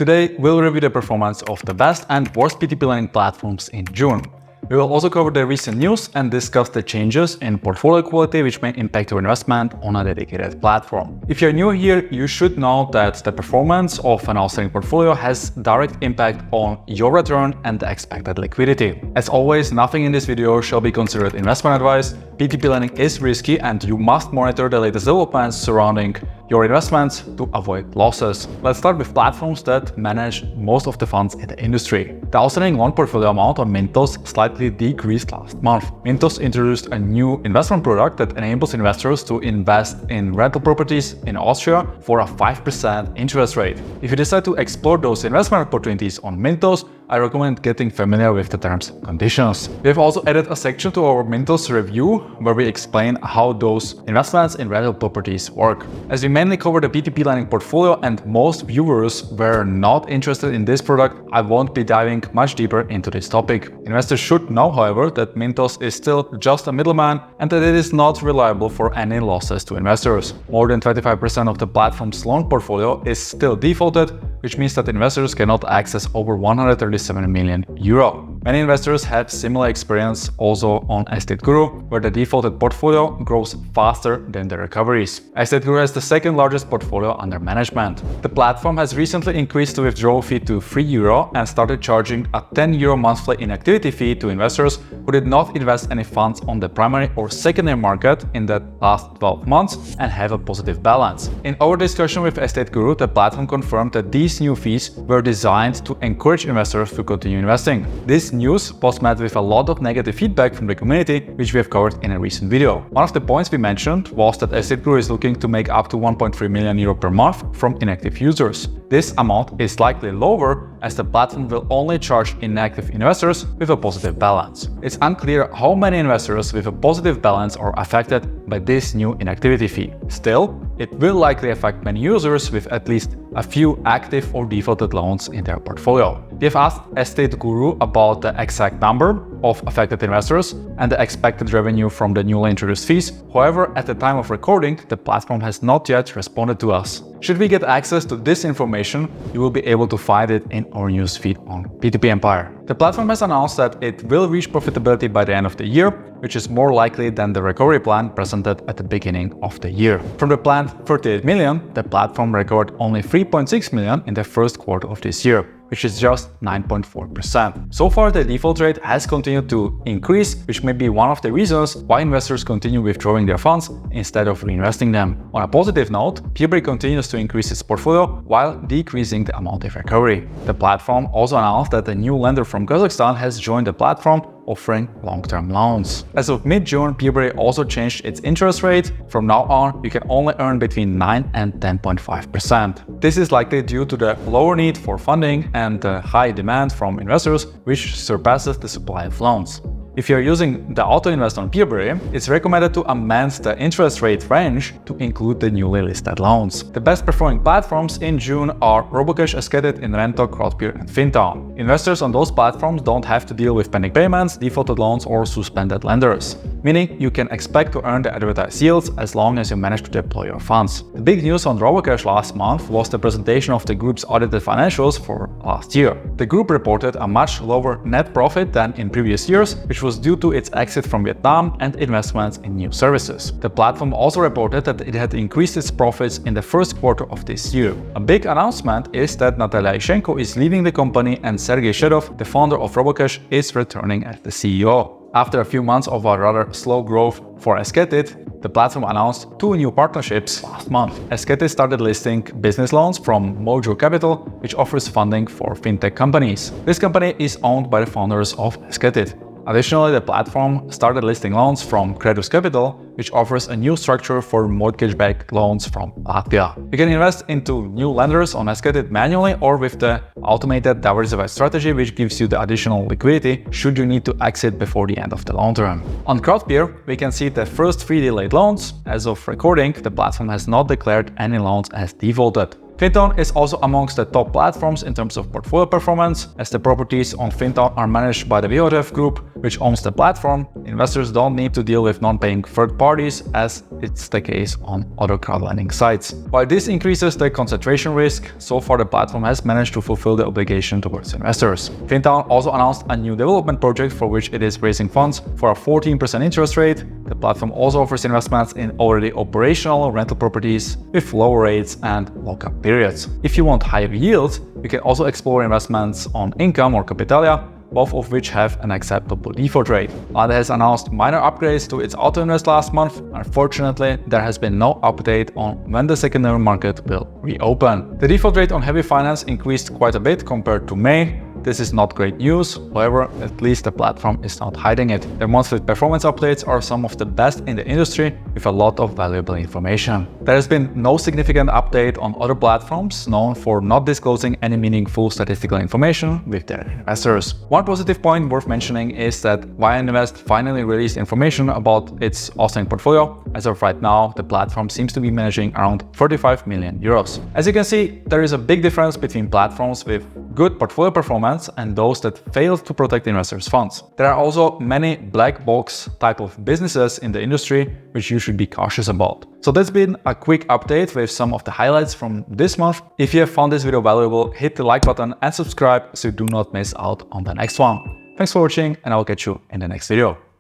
Today, we'll review the performance of the best and worst P2P lending platforms in June. We will also cover the recent news and discuss the changes in portfolio quality which may impact your investment on a dedicated platform. If you're new here, you should know that the performance of an outstanding portfolio has direct impact on your return and the expected liquidity. As always, nothing in this video shall be considered investment advice. P2P lending is risky and you must monitor the latest developments surrounding your investments to avoid losses. Let's start with platforms that manage most of the funds in the industry. The outstanding loan portfolio amount on Mintos slightly decreased last month. Mintos introduced a new investment product that enables investors to invest in rental properties in Austria for a 5% interest rate. If you decide to explore those investment opportunities on Mintos, I recommend getting familiar with the terms and conditions. We have also added a section to our Mintos review where we explain how those investments in rental properties work. As we mainly cover the P2P lending portfolio and most viewers were not interested in this product, I won't be diving much deeper into this topic. Investors should know, however, that Mintos is still just a middleman and that it is not reliable for any losses to investors. More than 25% of the platform's loan portfolio is still defaulted, which means that investors cannot access over 137 million euro. Many investors had similar experience also on Estate Guru, where the defaulted portfolio grows faster than the recoveries. Estate Guru has the second largest portfolio under management. The platform has recently increased the withdrawal fee to 3 euro and started charging a 10 euro monthly inactivity fee to investors who did not invest any funds on the primary or secondary market in the last 12 months and have a positive balance. In our discussion with Estate Guru, the platform confirmed that these new fees were designed to encourage investors to continue investing. This news was met with a lot of negative feedback from the community, which we have covered in a recent video. One of the points we mentioned was that Estate Guru is looking to make up to 1.3 million euro per month from inactive users. This amount is likely lower as the platform will only charge inactive investors with a positive balance. It's unclear how many investors with a positive balance are affected by this new inactivity fee. Still, it will likely affect many users with at least a few active or defaulted loans in their portfolio. We have asked Estate Guru about the exact number of affected investors and the expected revenue from the newly introduced fees. However, at the time of recording, the platform has not yet responded to us. Should we get access to this information, you will be able to find it in our news feed on P2P Empire. The platform has announced that it will reach profitability by the end of the year, which is more likely than the recovery plan presented at the beginning of the year. From the planned 38 million, the platform recorded only 3.6 million in the first quarter of this year, which is just 9.4%. So far, the default rate has continued to increase, which may be one of the reasons why investors continue withdrawing their funds instead of reinvesting them. On a positive note, P2P continues to increase its portfolio while decreasing the amount of recovery. The platform also announced that a new lender from Kazakhstan has joined the platform, offering long-term loans. As of mid-June, P2P also changed its interest rate. From now on, you can only earn between 9 and 10.5%. This is likely due to the lower need for funding and the high demand from investors, which surpasses the supply of loans. If you're using the auto invest on P2P, it's recommended to amend the interest rate range to include the newly listed loans. The best performing platforms in June are Robocash, Esketit, Inventor, Crowdpeer, and Fintown. Investors on those platforms don't have to deal with pending payments, defaulted loans, or suspended lenders, meaning you can expect to earn the advertised yields as long as you manage to deploy your funds. The big news on Robocash last month was the presentation of the group's audited financials for last year. The group reported a much lower net profit than in previous years, which was due to its exit from Vietnam and investments in new services. The platform also reported that it had increased its profits in the first quarter of this year. A big announcement is that Natalia Ishenko is leaving the company and Sergey Shedov, the founder of Robocash, is returning as the CEO. After a few months of a rather slow growth for Esketit, the platform announced 2 new partnerships last month. Esketit started listing business loans from Mojo Capital, which offers funding for fintech companies. This company is owned by the founders of Esketit. Additionally, the platform started listing loans from Credus Capital, which offers a new structure for mortgage-backed loans from Latvia. You can invest into new lenders on Esketit manually or with the automated diversified strategy, which gives you the additional liquidity should you need to exit before the end of the loan term. On Crowdpeer, we can see the first 3 delayed loans. As of recording, the platform has not declared any loans as defaulted. Fintown is also amongst the top platforms in terms of portfolio performance, as the properties on Fintown are managed by the VOTF group, which owns the platform, investors don't need to deal with non-paying third parties as it's the case on other crowd lending sites. While this increases the concentration risk, so far the platform has managed to fulfill the obligation towards investors. Fintown also announced a new development project for which it is raising funds for a 14% interest rate. The platform also offers investments in already operational rental properties with low rates and lock-up periods. If you want higher yields, you can also explore investments on Income or Capitalia, both of which have an acceptable default rate. Lada has announced minor upgrades to its auto invest last month. Unfortunately, there has been no update on when the secondary market will reopen. The default rate on heavy finance increased quite a bit compared to May. This is not great news, however, at least the platform is not hiding it. Their monthly performance updates are some of the best in the industry with a lot of valuable information. There has been no significant update on other platforms known for not disclosing any meaningful statistical information with their investors. One positive point worth mentioning is that Invest finally released information about its Austrian portfolio. As of right now, the platform seems to be managing around 35 million euros. As you can see, there is a big difference between platforms with good portfolio performance and those that fail to protect investors' funds. There are also many black box type of businesses in the industry which you should be cautious about. So that's been a quick update with some of the highlights from this month. If you have found this video valuable, hit the like button and subscribe so you do not miss out on the next one. Thanks for watching and I'll catch you in the next video.